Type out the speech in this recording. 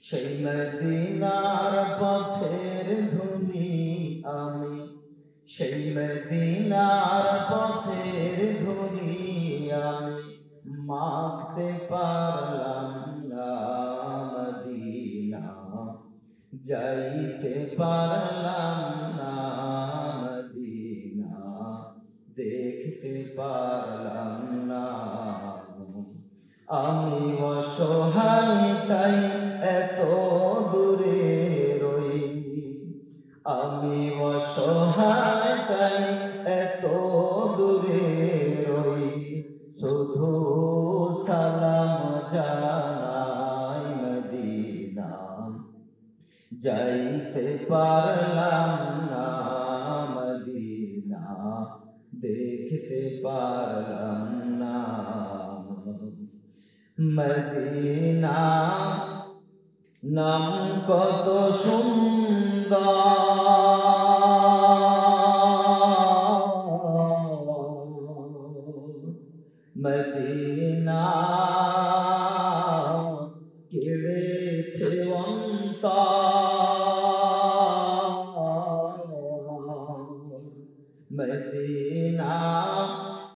সেই মদিনার পথের ধুলি আমি, সেই মদিনার পথের ধুলি আমি মাখতে পারলাম না। মদিনা যাইতে পারলাম না, মদিনা দেখতে পারলাম না। আমি অসহায় তাই এত দূরে রই, আমি অসহায় তাই এত দূরে রই, শুধু সালাম জানাই মদিনা যাইতে পারলাম না। মদিনা দেখতে পারলাম না। মদিনা নাম কত সুন্দর, মদিনা